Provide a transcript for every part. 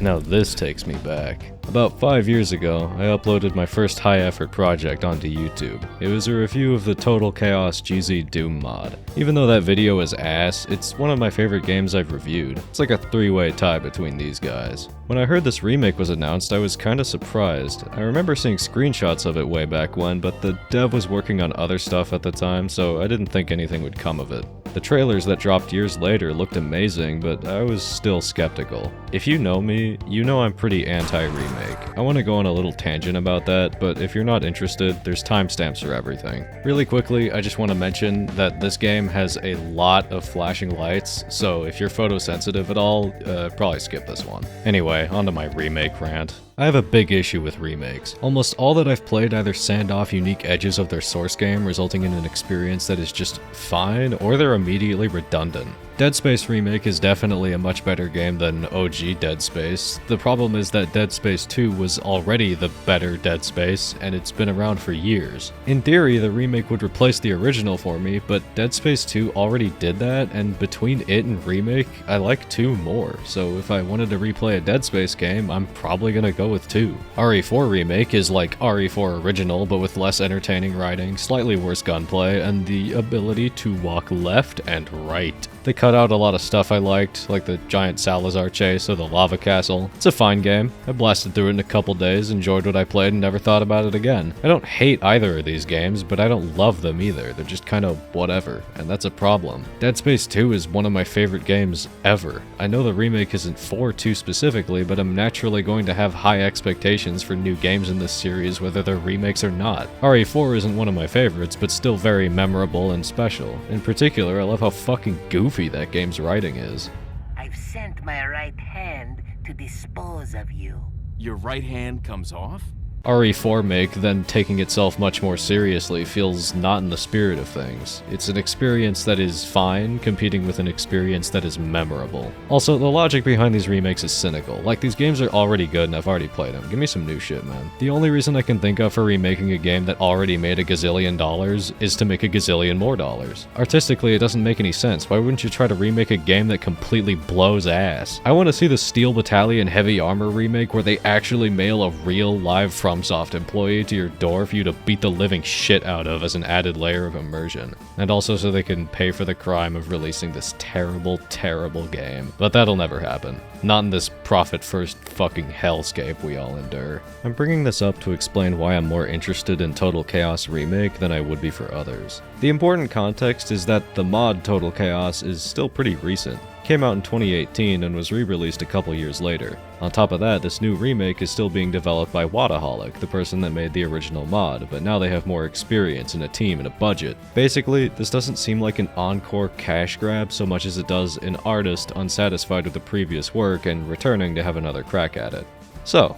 Now this takes me back. About 5 years ago, I uploaded my first high-effort project onto YouTube. It was a review of the Total Chaos GZ Doom mod. Even though that video is ass, it's one of my favorite games I've reviewed. It's like a three-way tie between these guys. When I heard this remake was announced, I was kinda surprised. I remember seeing screenshots of it way back when, but the dev was working on other stuff at the time, so I didn't think anything would come of it. The trailers that dropped years later looked amazing, but I was still skeptical. If you know me, you know I'm pretty anti-remake. I want to go on a little tangent about that, but if you're not interested, there's timestamps for everything. Really quickly, I just want to mention that this game has a lot of flashing lights, so if you're photosensitive at all, probably skip this one. Anyway, onto my remake rant. I have a big issue with remakes. Almost all that I've played either sand off unique edges of their source game, resulting in an experience that is just fine, or they're immediately redundant. Dead Space Remake is definitely a much better game than OG Dead Space. The problem is that Dead Space 2 was already the better Dead Space, and it's been around for years. In theory, the remake would replace the original for me, but Dead Space 2 already did that, and between it and Remake, I like 2 more, so if I wanted to replay a Dead Space game, I'm probably gonna go with 2. RE4 Remake is like RE4 Original, but with less entertaining writing, slightly worse gunplay, and the ability to walk left and right. They cut out a lot of stuff I liked, like the giant Salazar chase or the lava castle. It's a fine game. I blasted through it in a couple days, enjoyed what I played, and never thought about it again. I don't hate either of these games, but I don't love them either. They're just kind of whatever, and that's a problem. Dead Space 2 is one of my favorite games ever. I know the remake isn't for 2 specifically, but I'm naturally going to have high expectations for new games in this series, whether they're remakes or not. RE4 isn't one of my favorites, but still very memorable and special. In particular, I love how fucking goofy that game's writing is. I've sent my right hand to dispose of you. Your right hand comes off? RE4 Make, then taking itself much more seriously, feels not in the spirit of things. It's an experience that is fine, competing with an experience that is memorable. Also, the logic behind these remakes is cynical. Like, these games are already good and I've already played them. Give me some new shit, man. The only reason I can think of for remaking a game that already made a gazillion dollars is to make a gazillion more dollars. Artistically, it doesn't make any sense. Why wouldn't you try to remake a game that completely blows ass? I want to see the Steel Battalion Heavy Armor remake where they actually mail a real live FromSoft employee to your door for you to beat the living shit out of as an added layer of immersion. And also so they can pay for the crime of releasing this terrible, terrible game. But that'll never happen. Not in this profit-first fucking hellscape we all endure. I'm bringing this up to explain why I'm more interested in Total Chaos Remake than I would be for others. The important context is that the mod Total Chaos is still pretty recent. Came out in 2018 and was re-released a couple years later. On top of that, this new remake is still being developed by Wadaholic, the person that made the original mod, but now they have more experience and a team and a budget. Basically, this doesn't seem like an encore cash grab so much as it does an artist unsatisfied with the previous work and returning to have another crack at it. So,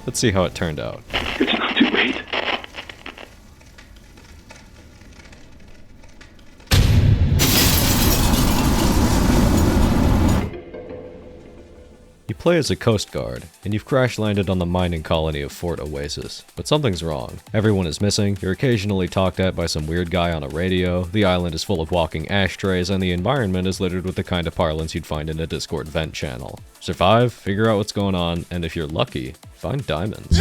let's see how it turned out. It's not too late. You play as a Coast Guard, and you've crash-landed on the mining colony of Fort Oasis. But something's wrong. Everyone is missing, you're occasionally talked at by some weird guy on a radio, the island is full of walking ashtrays, and the environment is littered with the kind of parlance you'd find in a Discord vent channel. Survive, figure out what's going on, and if you're lucky, find diamonds.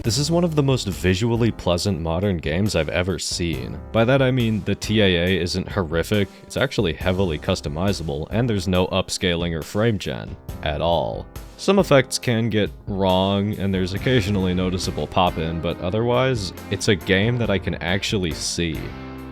This is one of the most visually pleasant modern games I've ever seen. By that I mean the TAA isn't horrific, it's actually heavily customizable, and there's no upscaling or frame gen at all. Some effects can get wrong, and there's occasionally noticeable pop-in, but otherwise, it's a game that I can actually see.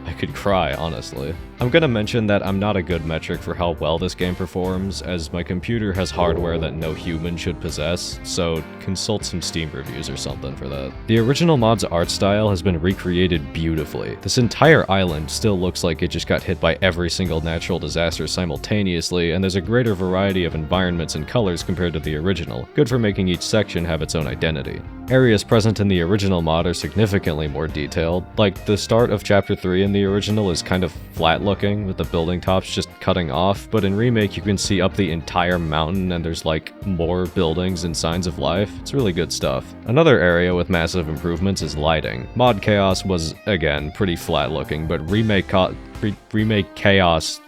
I could cry, honestly. I'm gonna mention that I'm not a good metric for how well this game performs, as my computer has hardware that no human should possess, so consult some Steam reviews or something for that. The original mod's art style has been recreated beautifully. This entire island still looks like it just got hit by every single natural disaster simultaneously, and there's a greater variety of environments and colors compared to the original, good for making each section have its own identity. Areas present in the original mod are significantly more detailed, like the start of Chapter 3 in the original is kind of flat looking, with the building tops just cutting off, but in Remake you can see up the entire mountain and there's like more buildings and signs of life. It's really good stuff. Another area with massive improvements is lighting. Mod Chaos was, again, pretty flat looking, but Remake Chaos...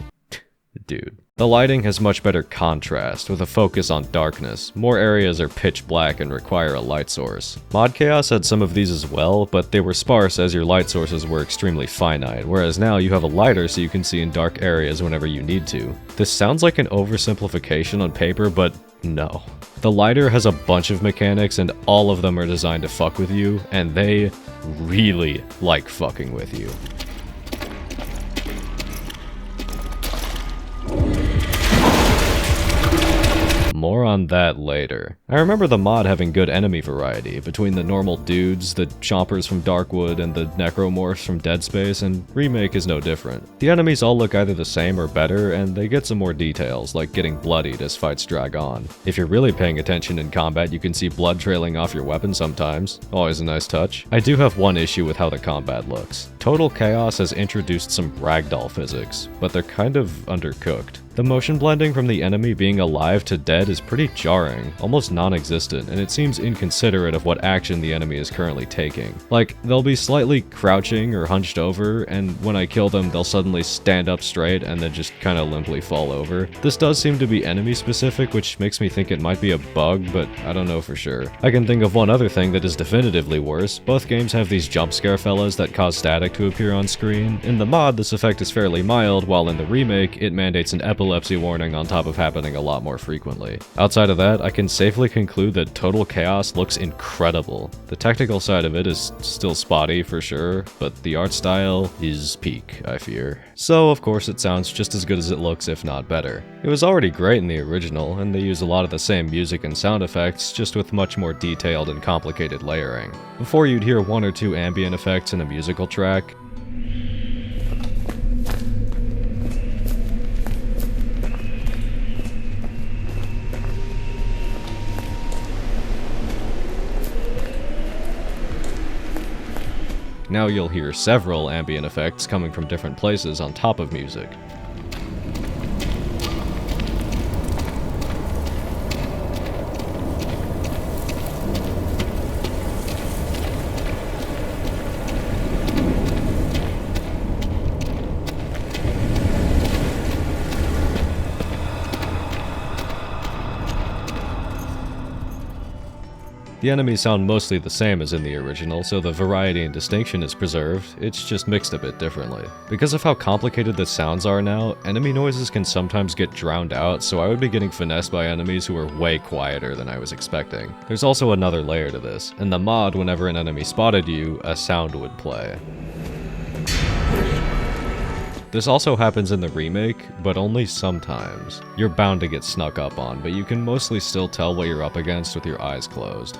Dude. The lighting has much better contrast, with a focus on darkness. More areas are pitch black and require a light source. Mod Chaos had some of these as well, but they were sparse as your light sources were extremely finite, whereas now you have a lighter so you can see in dark areas whenever you need to. This sounds like an oversimplification on paper, but no. The lighter has a bunch of mechanics and all of them are designed to fuck with you, and they really like fucking with you. More on that later. I remember the mod having good enemy variety, between the normal dudes, the chompers from Darkwood, and the necromorphs from Dead Space, and Remake is no different. The enemies all look either the same or better, and they get some more details, like getting bloodied as fights drag on. If you're really paying attention in combat, you can see blood trailing off your weapon sometimes. Always a nice touch. I do have one issue with how the combat looks. Total Chaos has introduced some ragdoll physics, but they're kind of undercooked. The motion blending from the enemy being alive to dead is pretty jarring, almost non-existent, and it seems inconsiderate of what action the enemy is currently taking. Like, they'll be slightly crouching or hunched over, and when I kill them, they'll suddenly stand up straight and then just kinda limply fall over. This does seem to be enemy specific, which makes me think it might be a bug, but I don't know for sure. I can think of one other thing that is definitively worse. Both games have these jump scare fellas that cause static to appear on screen. In the mod, this effect is fairly mild, while in the remake, it mandates an epilepsy warning on top of happening a lot more frequently. Outside of that, I can safely conclude that Total Chaos looks incredible. The technical side of it is still spotty for sure, but the art style is peak, I fear. So of course it sounds just as good as it looks, if not better. It was already great in the original, and they use a lot of the same music and sound effects, just with much more detailed and complicated layering. Before you'd hear one or two ambient effects in a musical track, now you'll hear several ambient effects coming from different places on top of music. The enemies sound mostly the same as in the original, so the variety and distinction is preserved, it's just mixed a bit differently. Because of how complicated the sounds are now, enemy noises can sometimes get drowned out, so I would be getting finessed by enemies who are way quieter than I was expecting. There's also another layer to this. In the mod, whenever an enemy spotted you, a sound would play. This also happens in the remake, but only sometimes. You're bound to get snuck up on, but you can mostly still tell what you're up against with your eyes closed.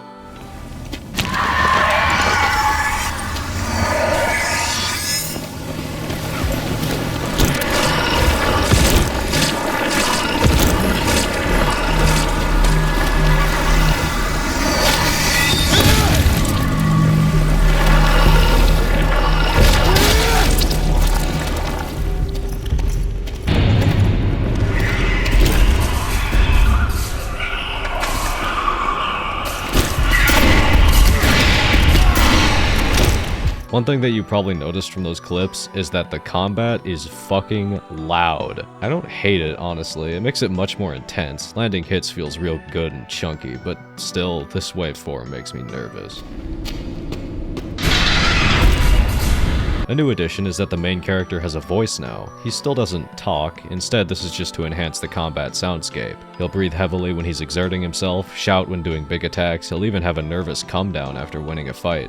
One thing that you probably noticed from those clips is that the combat is fucking loud. I don't hate it, honestly. It makes it much more intense. Landing hits feels real good and chunky, but still, this waveform makes me nervous. A new addition is that the main character has a voice now. He still doesn't talk, instead this is just to enhance the combat soundscape. He'll breathe heavily when he's exerting himself, shout when doing big attacks, he'll even have a nervous come down after winning a fight.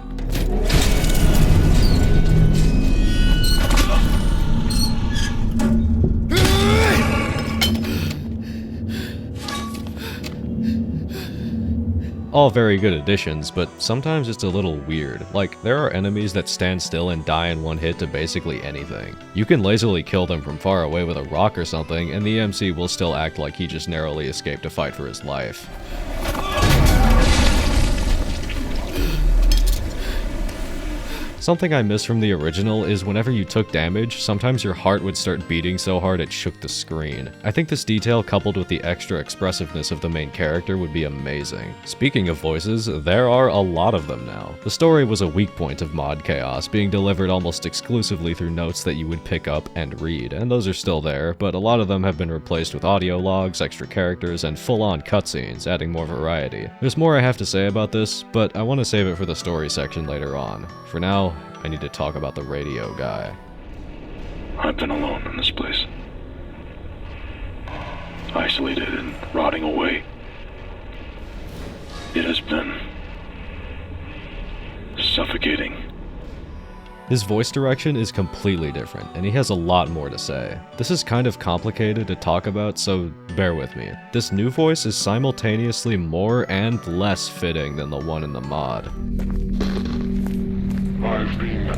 All very good additions, but sometimes it's a little weird. Like, there are enemies that stand still and die in one hit to basically anything. You can lazily kill them from far away with a rock or something, and the MC will still act like he just narrowly escaped a fight for his life. Something I miss from the original is whenever you took damage, sometimes your heart would start beating so hard it shook the screen. I think this detail coupled with the extra expressiveness of the main character would be amazing. Speaking of voices, there are a lot of them now. The story was a weak point of mod chaos, being delivered almost exclusively through notes that you would pick up and read, and those are still there, but a lot of them have been replaced with audio logs, extra characters, and full-on cutscenes, adding more variety. There's more I have to say about this, but I want to save it for the story section later on. For now, I need to talk about the radio guy. I've been alone in this place. Isolated and rotting away. It has been suffocating. His voice direction is completely different, and he has a lot more to say. This is kind of complicated to talk about, so bear with me. This new voice is simultaneously more and less fitting than the one in the mod. I've been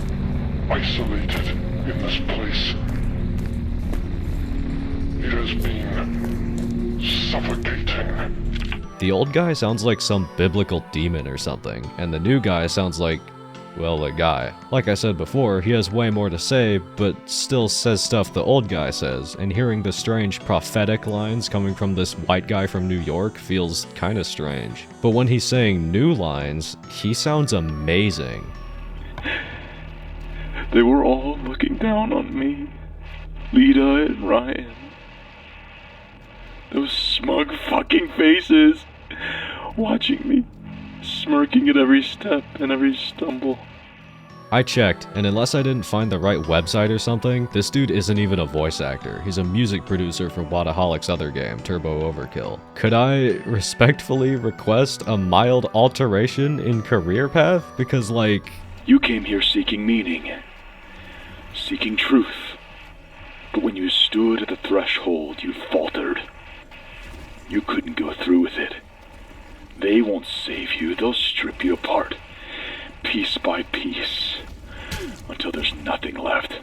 isolated in this place. It has been suffocating. The old guy sounds like some biblical demon or something, and the new guy sounds like, well, a guy. Like I said before, he has way more to say, but still says stuff the old guy says, and hearing the strange prophetic lines coming from this white guy from New York feels kinda strange. But when he's saying new lines, he sounds amazing. They were all looking down on me. Lita and Ryan. Those smug fucking faces. Watching me. Smirking at every step and every stumble. I checked, and unless I didn't find the right website or something, this dude isn't even a voice actor. He's a music producer for Wadaholic's other game, Turbo Overkill. Could I respectfully request a mild alteration in career path? Because, like... You came here seeking meaning. Seeking truth. But when you stood at the threshold, you faltered. You couldn't go through with it. They won't save you, they'll strip you apart, piece by piece, until there's nothing left.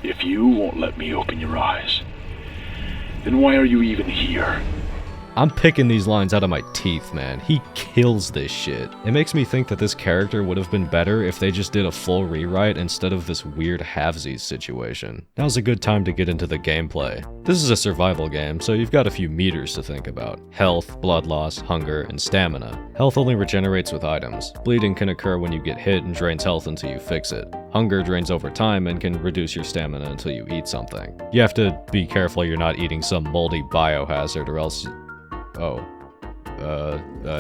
If you won't let me open your eyes, then why are you even here? I'm picking these lines out of my teeth, man. He kills this shit. It makes me think that this character would have been better if they just did a full rewrite instead of this weird halvesies situation. Now's a good time to get into the gameplay. This is a survival game, so you've got a few meters to think about. Health, blood loss, hunger, and stamina. Health only regenerates with items. Bleeding can occur when you get hit and drains health until you fix it. Hunger drains over time and can reduce your stamina until you eat something. You have to be careful you're not eating some moldy biohazard or else...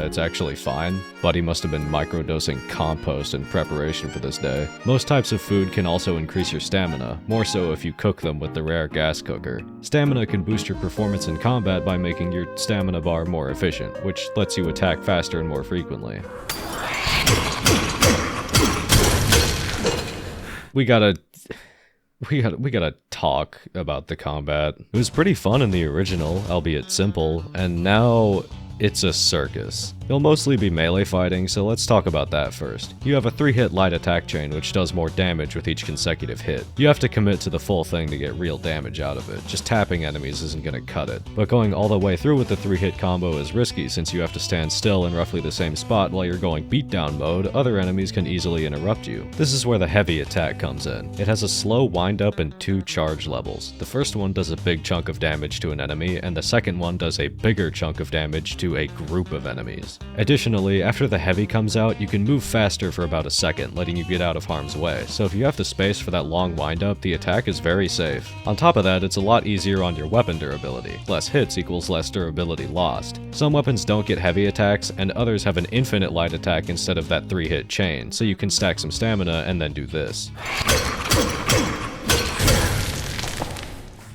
it's actually fine. Buddy must have been microdosing compost in preparation for this day. Most types of food can also increase your stamina, more so if you cook them with the rare gas cooker. Stamina can boost your performance in combat by making your stamina bar more efficient, which lets you attack faster and more frequently. We gotta talk about the combat. It was pretty fun in the original, albeit simple, and now it's a circus. You'll mostly be melee fighting, so let's talk about that first. You have a 3-hit light attack chain which does more damage with each consecutive hit. You have to commit to the full thing to get real damage out of it. Just tapping enemies isn't gonna cut it. But going all the way through with the 3-hit combo is risky since you have to stand still in roughly the same spot while you're going beatdown mode. Other enemies can easily interrupt you. This is where the heavy attack comes in. It has a slow wind up and 2 charge levels. The first one does a big chunk of damage to an enemy, and the second one does a bigger chunk of damage to a group of enemies. Additionally, after the heavy comes out, you can move faster for about a second, letting you get out of harm's way, so if you have the space for that long windup, the attack is very safe. On top of that, it's a lot easier on your weapon durability. Less hits equals less durability lost. Some weapons don't get heavy attacks, and others have an infinite light attack instead of that 3-hit chain, so you can stack some stamina and then do this.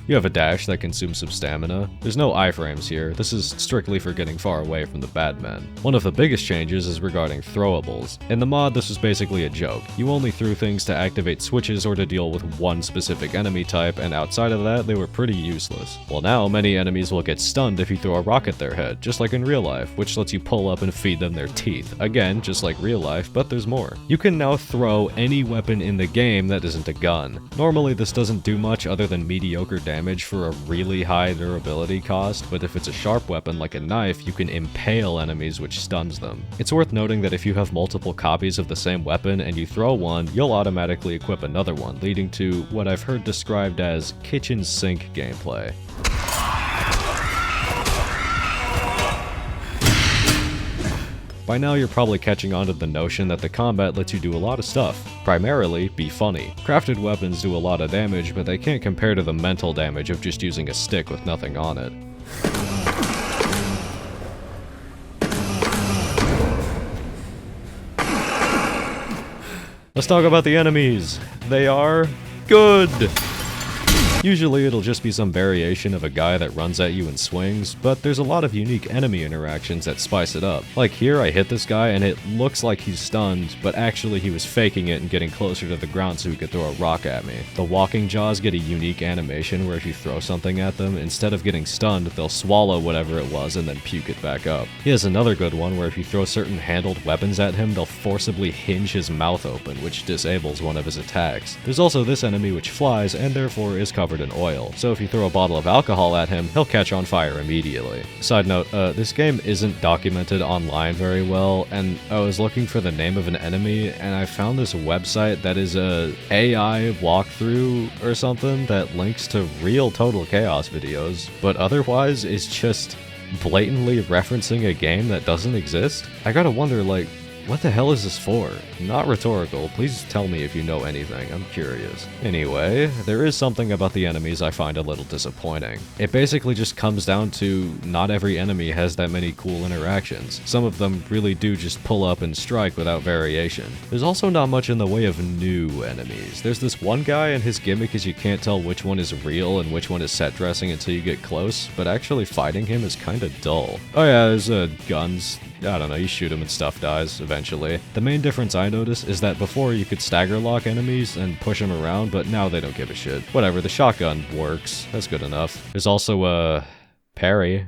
You have a dash that consumes some stamina. There's no iframes here, this is strictly for getting far away from the bad men. One of the biggest changes is regarding throwables. In the mod, this was basically a joke. You only threw things to activate switches or to deal with one specific enemy type, and outside of that, they were pretty useless. Well now, many enemies will get stunned if you throw a rock at their head, just like in real life, which lets you pull up and feed them their teeth. Again, just like real life, but there's more. You can now throw any weapon in the game that isn't a gun. Normally, this doesn't do much other than mediocre damage damage for a really high durability cost, but if it's a sharp weapon like a knife, you can impale enemies which stuns them. It's worth noting that if you have multiple copies of the same weapon and you throw one, you'll automatically equip another one, leading to what I've heard described as kitchen sink gameplay. By now you're probably catching on to the notion that the combat lets you do a lot of stuff. Primarily, be funny. Crafted weapons do a lot of damage, but they can't compare to the mental damage of just using a stick with nothing on it. Let's talk about the enemies. They are good! Usually it'll just be some variation of a guy that runs at you and swings, but there's a lot of unique enemy interactions that spice it up. Like here, I hit this guy and it looks like he's stunned, but actually he was faking it and getting closer to the ground so he could throw a rock at me. The walking jaws get a unique animation where if you throw something at them, instead of getting stunned, they'll swallow whatever it was and then puke it back up. He has another good one where if you throw certain handled weapons at him, they'll forcibly hinge his mouth open, which disables one of his attacks. There's also this enemy which flies and therefore is covered in oil, so if you throw a bottle of alcohol at him, he'll catch on fire immediately. Side note, this game isn't documented online very well, and I was looking for the name of an enemy, and I found this website that is a AI walkthrough or something that links to real Total Chaos videos, but otherwise is just blatantly referencing a game that doesn't exist. I gotta wonder, like, what the hell is this for? Not rhetorical, please tell me if you know anything, I'm curious. Anyway, there is something about the enemies I find a little disappointing. It basically just comes down to not every enemy has that many cool interactions. Some of them really do just pull up and strike without variation. There's also not much in the way of new enemies. There's this one guy and his gimmick is you can't tell which one is real and which one is set dressing until you get close, but actually fighting him is kinda dull. Oh yeah, there's guns. I don't know, you shoot him and stuff dies eventually. The main difference I notice is that before you could stagger lock enemies and push them around, but now they don't give a shit. Whatever, the shotgun works. That's good enough. There's also parry,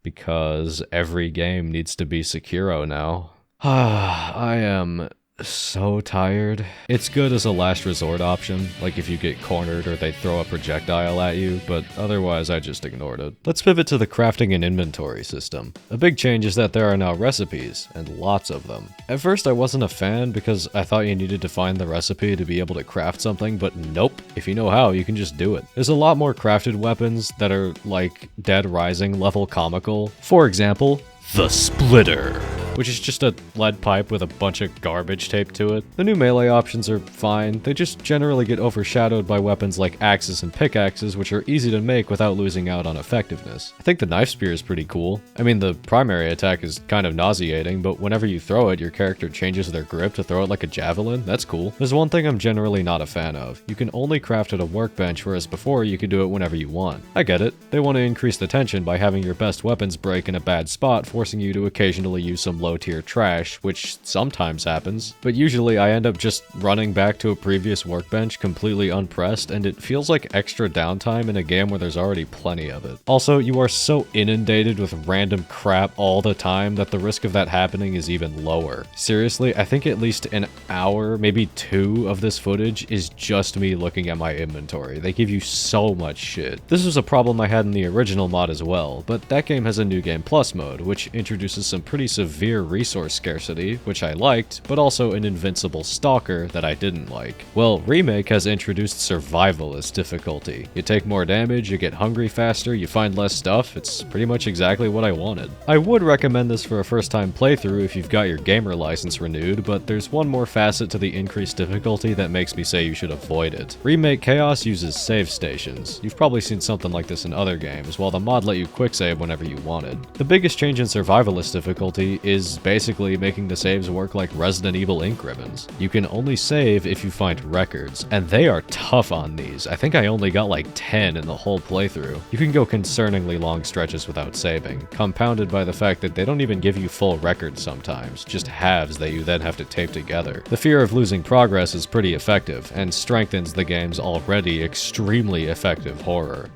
because every game needs to be Sekiro now. I am so tired. It's good as a last resort option, like if you get cornered or they throw a projectile at you, but otherwise I just ignored it. Let's pivot to the crafting and inventory system. A big change is that there are now recipes, and lots of them. At first I wasn't a fan because I thought you needed to find the recipe to be able to craft something, but nope, if you know how, you can just do it. There's a lot more crafted weapons that are like Dead Rising level comical. For example, the Splitter, which is just a lead pipe with a bunch of garbage taped to it. The new melee options are fine, they just generally get overshadowed by weapons like axes and pickaxes, which are easy to make without losing out on effectiveness. I think the knife spear is pretty cool. I mean, the primary attack is kind of nauseating, but whenever you throw it, your character changes their grip to throw it like a javelin. That's cool. There's one thing I'm generally not a fan of. You can only craft at a workbench, whereas before you could do it whenever you want. I get it. They want to increase the tension by having your best weapons break in a bad spot, forcing you to occasionally use some low-tier trash, which sometimes happens, but usually I end up just running back to a previous workbench completely unpressed, and it feels like extra downtime in a game where there's already plenty of it. Also, you are so inundated with random crap all the time that the risk of that happening is even lower. Seriously, I think at least an hour, maybe 2 of this footage is just me looking at my inventory. They give you so much shit. This was a problem I had in the original mod as well, but that game has a New Game Plus mode, which introduces some pretty severe resource scarcity, which I liked, but also an invincible stalker that I didn't like. Well, Remake has introduced survivalist difficulty. You take more damage, you get hungry faster, you find less stuff. It's pretty much exactly what I wanted. I would recommend this for a first-time playthrough if you've got your gamer license renewed, but there's one more facet to the increased difficulty that makes me say you should avoid it. Remake Chaos uses save stations. You've probably seen something like this in other games, while the mod let you quick save whenever you wanted. The biggest change in survivalist difficulty is basically making the saves work like Resident Evil ink ribbons. You can only save if you find records, and they are tough on these. I think I only got like 10 in the whole playthrough. You can go concerningly long stretches without saving, compounded by the fact that they don't even give you full records sometimes, just halves that you then have to tape together. The fear of losing progress is pretty effective, and strengthens the game's already extremely effective horror.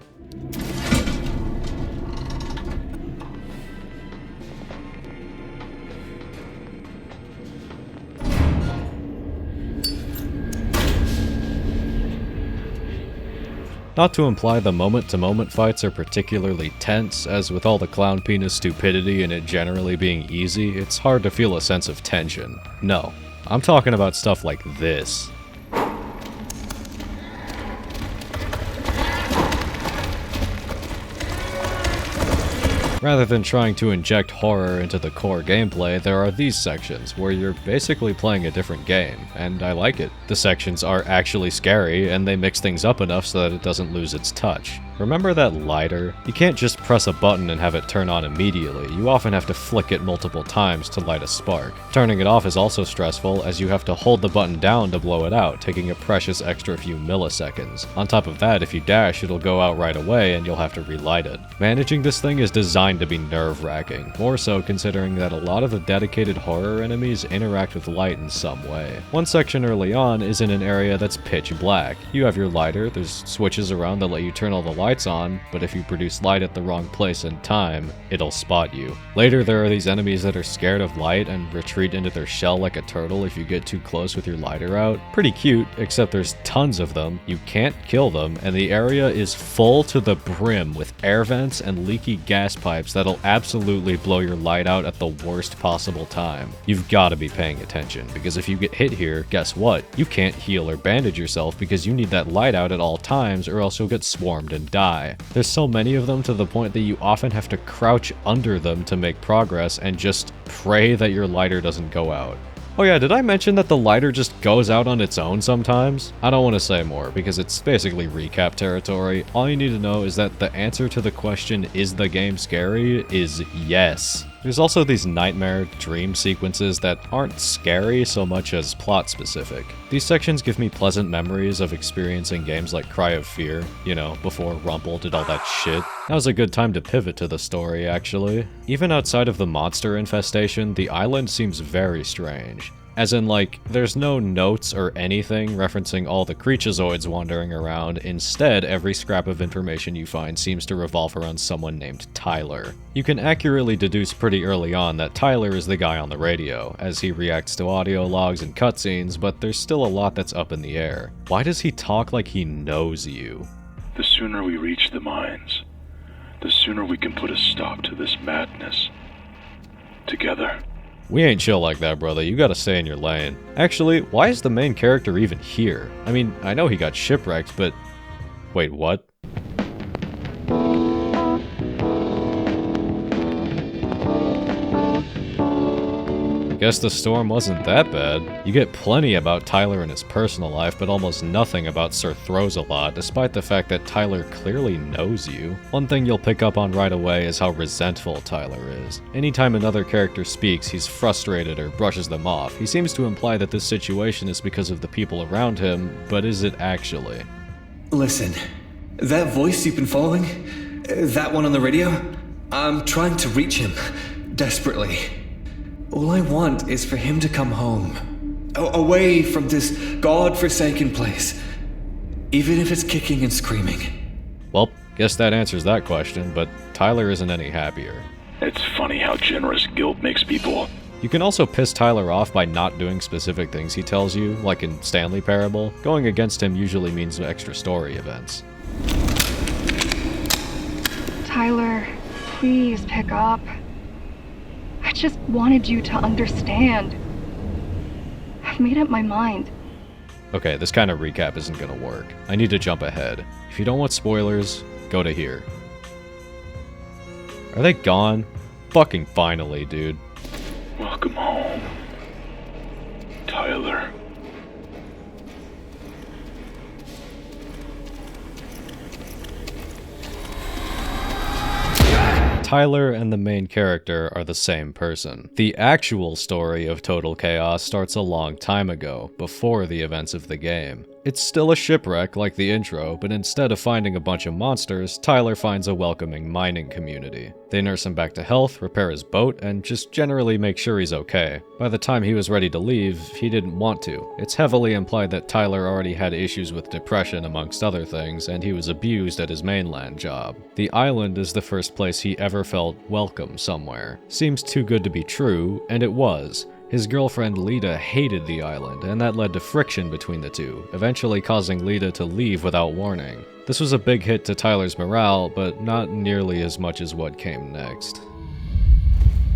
Not to imply the moment-to-moment fights are particularly tense, as with all the clown penis stupidity and it generally being easy, it's hard to feel a sense of tension. No, I'm talking about stuff like this. Rather than trying to inject horror into the core gameplay, there are these sections, where you're basically playing a different game, and I like it. The sections are actually scary, and they mix things up enough so that it doesn't lose its touch. Remember that lighter? You can't just press a button and have it turn on immediately, you often have to flick it multiple times to light a spark. Turning it off is also stressful, as you have to hold the button down to blow it out, taking a precious extra few milliseconds. On top of that, if you dash, it'll go out right away and you'll have to relight it. Managing this thing is designed to be nerve-wracking, more so considering that a lot of the dedicated horror enemies interact with light in some way. One section early on is in an area that's pitch black. You have your lighter, there's switches around that let you turn all the lights on, but if you produce light at the wrong place and time, it'll spot you. Later, there are these enemies that are scared of light and retreat into their shell like a turtle if you get too close with your lighter out. Pretty cute, except there's tons of them, you can't kill them, and the area is full to the brim with air vents and leaky gas pipes that'll absolutely blow your light out at the worst possible time. You've gotta be paying attention, because if you get hit here, guess what? You can't heal or bandage yourself because you need that light out at all times or else you'll get swarmed and die. There's so many of them to the point that you often have to crouch under them to make progress and just pray that your lighter doesn't go out. Oh yeah, did I mention that the lighter just goes out on its own sometimes? I don't want to say more, because it's basically recap territory. All you need to know is that the answer to the question, is the game scary, is yes. There's also these nightmare dream sequences that aren't scary so much as plot specific. These sections give me pleasant memories of experiencing games like Cry of Fear, you know, before Rumple did all that shit. That was a good time to pivot to the story, actually. Even outside of the monster infestation, the island seems very strange. As in, like, there's no notes or anything referencing all the Creaturezoids wandering around. Instead, every scrap of information you find seems to revolve around someone named Tyler. You can accurately deduce pretty early on that Tyler is the guy on the radio, as he reacts to audio logs and cutscenes, but there's still a lot that's up in the air. Why does he talk like he knows you? The sooner we reach the mines, the sooner we can put a stop to this madness. Together. We ain't chill like that, brother. You gotta stay in your lane. Actually, why is the main character even here? I mean, I know he got shipwrecked, but... Wait, what? Guess the storm wasn't that bad. You get plenty about Tyler and his personal life, but almost nothing about Sir Throws-a-Lot, despite the fact that Tyler clearly knows you. One thing you'll pick up on right away is how resentful Tyler is. Anytime another character speaks, he's frustrated or brushes them off. He seems to imply that this situation is because of the people around him, but is it actually? Listen, that voice you've been following? That one on the radio? I'm trying to reach him, desperately. All I want is for him to come home, away from this god-forsaken place, even if it's kicking and screaming. Well, guess that answers that question, but Tyler isn't any happier. It's funny how generous guilt makes people. You can also piss Tyler off by not doing specific things he tells you, like in Stanley Parable. Going against him usually means extra story events. Tyler, please pick up. I just wanted you to understand. I've made up my mind. Okay, this kind of recap isn't gonna work. I need to jump ahead. If you don't want spoilers, go to here. Are they gone? Fucking finally, dude. Welcome home, Tyler. Tyler and the main character are the same person. The actual story of Total Chaos starts a long time ago, before the events of the game. It's still a shipwreck like the intro, but instead of finding a bunch of monsters, Tyler finds a welcoming mining community. They nurse him back to health, repair his boat, and just generally make sure he's okay. By the time he was ready to leave, he didn't want to. It's heavily implied that Tyler already had issues with depression amongst other things, and he was abused at his mainland job. The island is the first place he ever felt welcome somewhere. Seems too good to be true, and it was. His girlfriend Lita hated the island, and that led to friction between the two, eventually causing Lita to leave without warning. This was a big hit to Tyler's morale, but not nearly as much as what came next.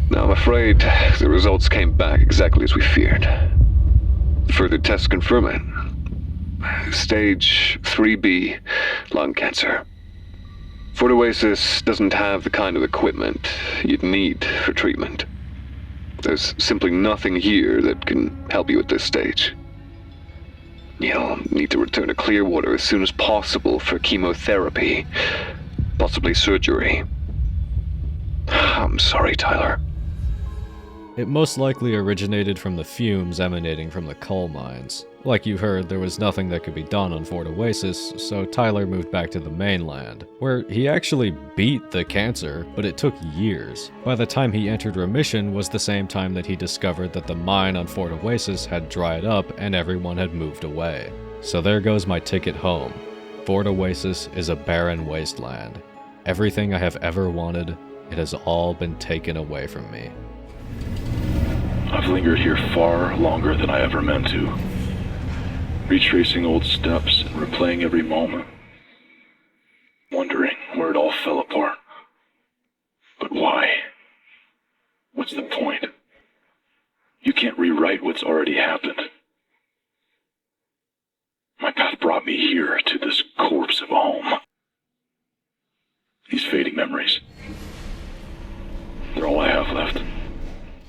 Now I'm afraid the results came back exactly as we feared. Further tests confirm it. Stage 3B lung cancer. Fort Oasis doesn't have the kind of equipment you'd need for treatment. There's simply nothing here that can help you at this stage. You'll need to return to Clearwater as soon as possible for chemotherapy, possibly surgery. I'm sorry, Tyler. It most likely originated from the fumes emanating from the coal mines. Like you heard, there was nothing that could be done on Fort Oasis, so Tyler moved back to the mainland, where he actually beat the cancer, but it took years. By the time he entered remission was the same time that he discovered that the mine on Fort Oasis had dried up and everyone had moved away. So there goes my ticket home. Fort Oasis is a barren wasteland. Everything I have ever wanted, it has all been taken away from me. I've lingered here far longer than I ever meant to, retracing old steps and replaying every moment, wondering where it all fell apart. But why? What's the point? You can't rewrite what's already happened. My path brought me here to this corpse of a home. These fading memories, they're all I have left.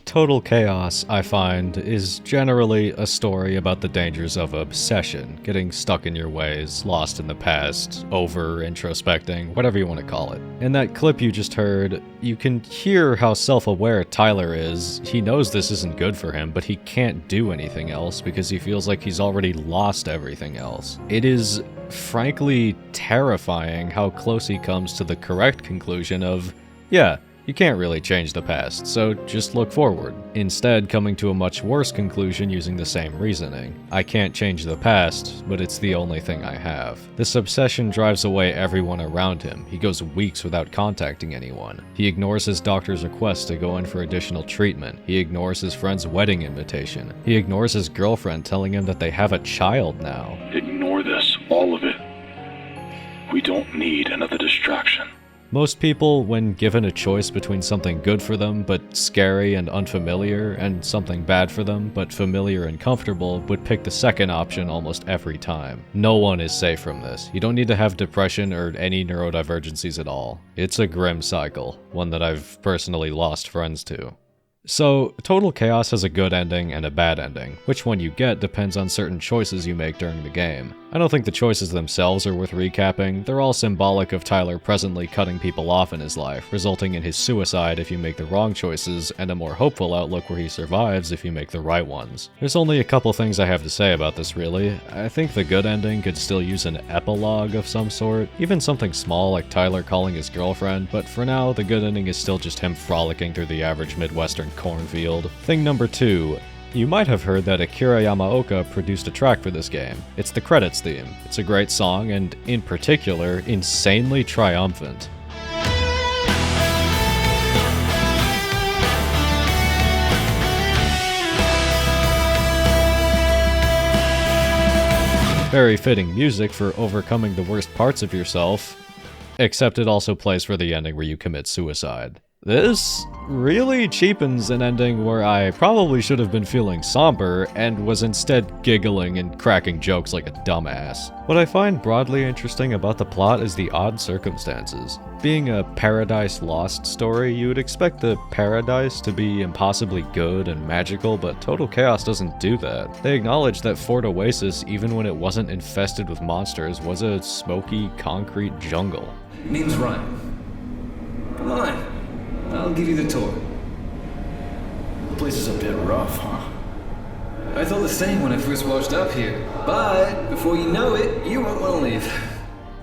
Total Chaos, I find, is generally a story about the dangers of obsession, getting stuck in your ways, lost in the past, over-introspecting, whatever you want to call it. In that clip you just heard, you can hear how self-aware Tyler is. He knows this isn't good for him, but he can't do anything else because he feels like he's already lost everything else. It is frankly terrifying how close he comes to the correct conclusion of, yeah, you can't really change the past, so just look forward. Instead, coming to a much worse conclusion using the same reasoning. I can't change the past, but it's the only thing I have. This obsession drives away everyone around him. He goes weeks without contacting anyone. He ignores his doctor's request to go in for additional treatment. He ignores his friend's wedding invitation. He ignores his girlfriend telling him that they have a child now. Ignore this, all of it. We don't need another distraction. Most people, when given a choice between something good for them but scary and unfamiliar, and something bad for them but familiar and comfortable, would pick the second option almost every time. No one is safe from this. You don't need to have depression or any neurodivergencies at all. It's a grim cycle, one that I've personally lost friends to. So, Total Chaos has a good ending and a bad ending. Which one you get depends on certain choices you make during the game. I don't think the choices themselves are worth recapping. They're all symbolic of Tyler presently cutting people off in his life, resulting in his suicide if you make the wrong choices, and a more hopeful outlook where he survives if you make the right ones. There's only a couple things I have to say about this really. I think the good ending could still use an epilogue of some sort, even something small like Tyler calling his girlfriend, but for now, the good ending is still just him frolicking through the average Midwestern cornfield. Thing number 2. You might have heard that Akira Yamaoka produced a track for this game. It's the credits theme. It's a great song and, in particular, insanely triumphant. Very fitting music for overcoming the worst parts of yourself, except it also plays for the ending where you commit suicide. This really cheapens an ending where I probably should have been feeling somber and was instead giggling and cracking jokes like a dumbass. What I find broadly interesting about the plot is the odd circumstances. Being a Paradise Lost story, you would expect the paradise to be impossibly good and magical, but Total Chaos doesn't do that. They acknowledge that Fort Oasis, even when it wasn't infested with monsters, was a smoky, concrete jungle. Name's Ryan. Come on. I'll give you the tour. The place is a bit rough, huh? I thought the same when I first washed up here. But before you know it, you won't want to leave.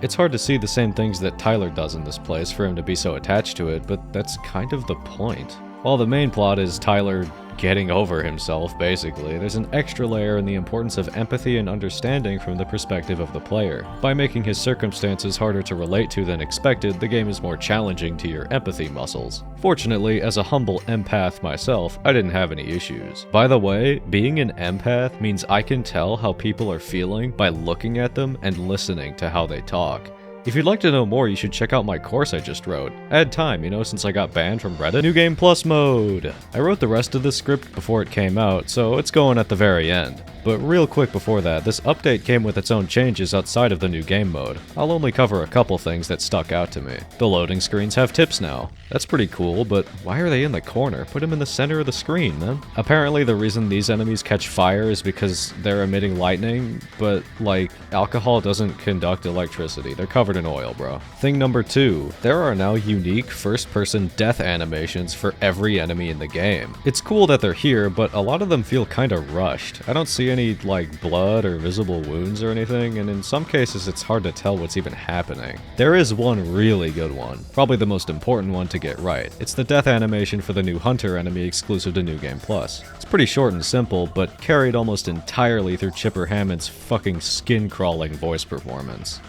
It's hard to see the same things that Tyler does in this place for him to be so attached to it, but that's kind of the point. While the main plot is Tyler getting over himself, basically, there's an extra layer in the importance of empathy and understanding from the perspective of the player. By making his circumstances harder to relate to than expected, the game is more challenging to your empathy muscles. Fortunately, as a humble empath myself, I didn't have any issues. By the way, being an empath means I can tell how people are feeling by looking at them and listening to how they talk. If you'd like to know more, you should check out my course I just wrote. I had time, since I got banned from Reddit. New Game Plus mode! I wrote the rest of the script before it came out, so it's going at the very end. But real quick before that, this update came with its own changes outside of the new game mode. I'll only cover a couple things that stuck out to me. The loading screens have tips now. That's pretty cool, but why are they in the corner? Put them in the center of the screen, man. Apparently the reason these enemies catch fire is because they're emitting lightning, but alcohol doesn't conduct electricity. They're covered in oil, bro. Thing number 2, there are now unique first-person death animations for every enemy in the game. It's cool that they're here, but a lot of them feel kinda rushed. I don't see any, blood or visible wounds or anything, and in some cases it's hard to tell what's even happening. There is one really good one, probably the most important one to get right. It's the death animation for the new Hunter enemy exclusive to New Game Plus. It's pretty short and simple, but carried almost entirely through Chipper Hammond's fucking skin-crawling voice performance.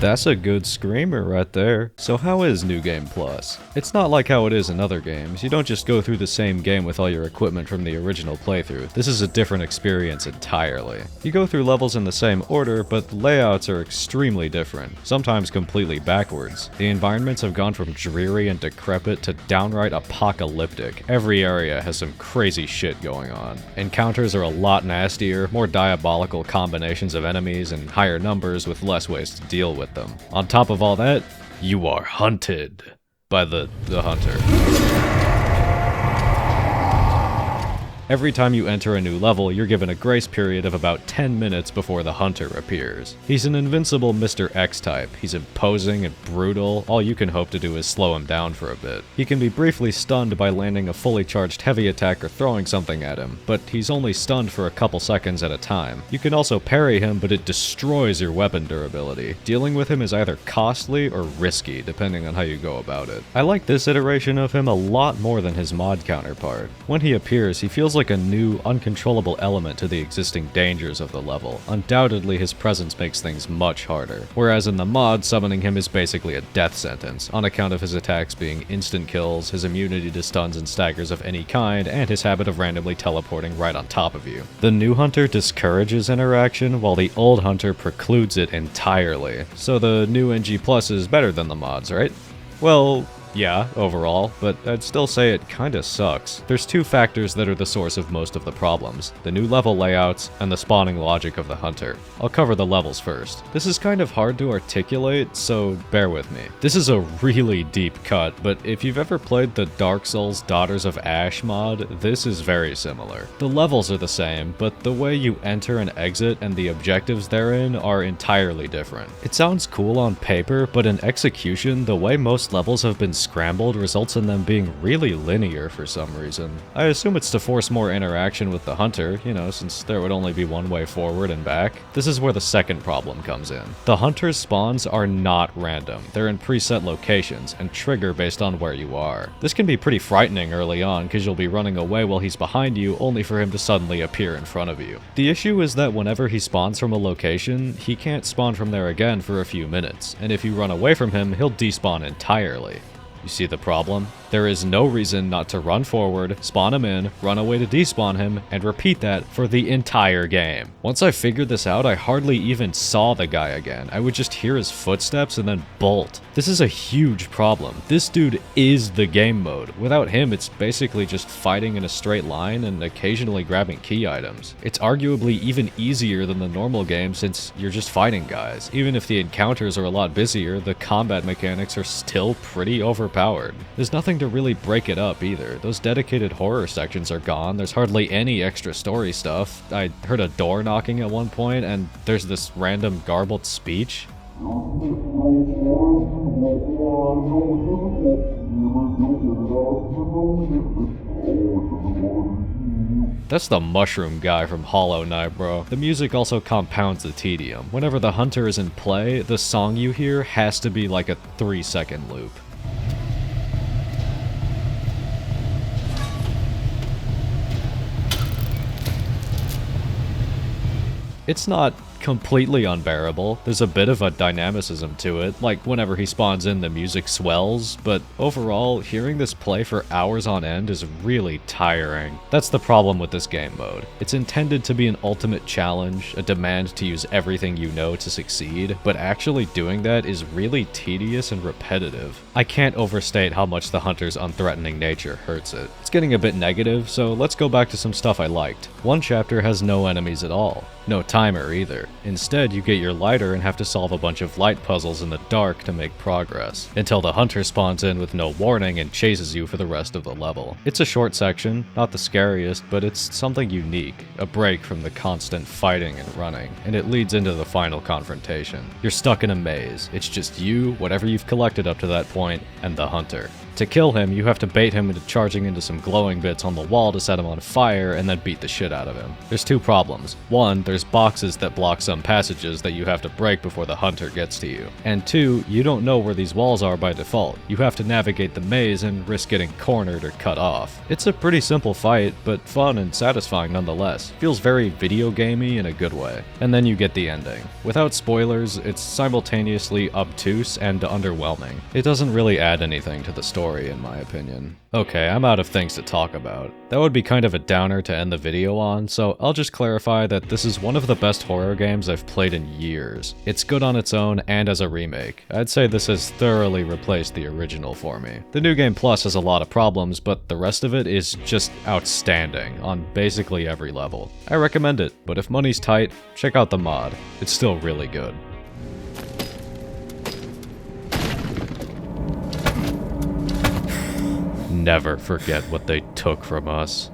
That's a good screamer right there. So how is New Game Plus? It's not like how it is in other games. You don't just go through the same game with all your equipment from the original playthrough. This is a different experience entirely. You go through levels in the same order, but the layouts are extremely different, sometimes completely backwards. The environments have gone from dreary and decrepit to downright apocalyptic. Every area has some crazy shit going on. Encounters are a lot nastier, more diabolical combinations of enemies, and higher numbers with less ways to deal with them. On top of all that, you are hunted by the hunter. Every time you enter a new level, you're given a grace period of about 10 minutes before the hunter appears. He's an invincible Mr. X type. He's imposing and brutal. All you can hope to do is slow him down for a bit. He can be briefly stunned by landing a fully charged heavy attack or throwing something at him, but he's only stunned for a couple seconds at a time. You can also parry him, but it destroys your weapon durability. Dealing with him is either costly or risky, depending on how you go about it. I like this iteration of him a lot more than his mod counterpart. When he appears, he feels like a new, uncontrollable element to the existing dangers of the level. Undoubtedly, his presence makes things much harder. Whereas in the mod, summoning him is basically a death sentence, on account of his attacks being instant kills, his immunity to stuns and staggers of any kind, and his habit of randomly teleporting right on top of you. The new hunter discourages interaction, while the old hunter precludes it entirely. So the new NG Plus is better than the mods, right? Well, yeah, overall, but I'd still say it kinda sucks. There's two factors that are the source of most of the problems: the new level layouts and the spawning logic of the hunter. I'll cover the levels first. This is kind of hard to articulate, so bear with me. This is a really deep cut, but if you've ever played the Dark Souls Daughters of Ash mod, this is very similar. The levels are the same, but the way you enter and exit and the objectives therein are entirely different. It sounds cool on paper, but in execution, the way most levels have been scrambled results in them being really linear for some reason. I assume it's to force more interaction with the hunter, since there would only be one way forward and back. This is where the second problem comes in. The hunter's spawns are not random. They're in preset locations and trigger based on where you are. This can be pretty frightening early on, because you'll be running away while he's behind you, only for him to suddenly appear in front of you. The issue is that whenever he spawns from a location, he can't spawn from there again for a few minutes, and if you run away from him, he'll despawn entirely. You see the problem? There is no reason not to run forward, spawn him in, run away to despawn him, and repeat that for the entire game. Once I figured this out, I hardly even saw the guy again. I would just hear his footsteps and then bolt. This is a huge problem. This dude is the game mode. Without him, it's basically just fighting in a straight line and occasionally grabbing key items. It's arguably even easier than the normal game since you're just fighting guys. Even if the encounters are a lot busier, the combat mechanics are still pretty overpowered. There's nothing to really break it up either. Those dedicated horror sections are gone. There's hardly any extra story stuff. I heard a door knocking at one point, and there's this random garbled speech. That's the mushroom guy from Hollow Knight, bro. The music also compounds the tedium. Whenever the hunter is in play, the song you hear has to be like a 3-second loop. It's not completely unbearable. There's a bit of a dynamicism to it, like whenever he spawns in the music swells, but overall, hearing this play for hours on end is really tiring. That's the problem with this game mode. It's intended to be an ultimate challenge, a demand to use everything you know to succeed, but actually doing that is really tedious and repetitive. I can't overstate how much the hunter's unthreatening nature hurts it. It's getting a bit negative, so let's go back to some stuff I liked. One chapter has no enemies at all. No timer either. Instead, you get your lighter and have to solve a bunch of light puzzles in the dark to make progress, until the hunter spawns in with no warning and chases you for the rest of the level. It's a short section, not the scariest, but it's something unique, a break from the constant fighting and running, and it leads into the final confrontation. You're stuck in a maze. It's just you, whatever you've collected up to that point, and the hunter. To kill him, you have to bait him into charging into some glowing bits on the wall to set him on fire and then beat the shit out of him. There's two problems. One, there's boxes that block some passages that you have to break before the hunter gets to you. And two, you don't know where these walls are by default. You have to navigate the maze and risk getting cornered or cut off. It's a pretty simple fight, but fun and satisfying nonetheless. Feels very video gamey in a good way. And then you get the ending. Without spoilers, it's simultaneously obtuse and underwhelming. It doesn't really add anything to the story, in my opinion. Okay, I'm out of things to talk about. That would be kind of a downer to end the video on, so I'll just clarify that this is one of the best horror games I've played in years. It's good on its own and as a remake. I'd say this has thoroughly replaced the original for me. The New Game Plus has a lot of problems, but the rest of it is just outstanding on basically every level. I recommend it, but if money's tight, check out the mod. It's still really good. Never forget what they took from us.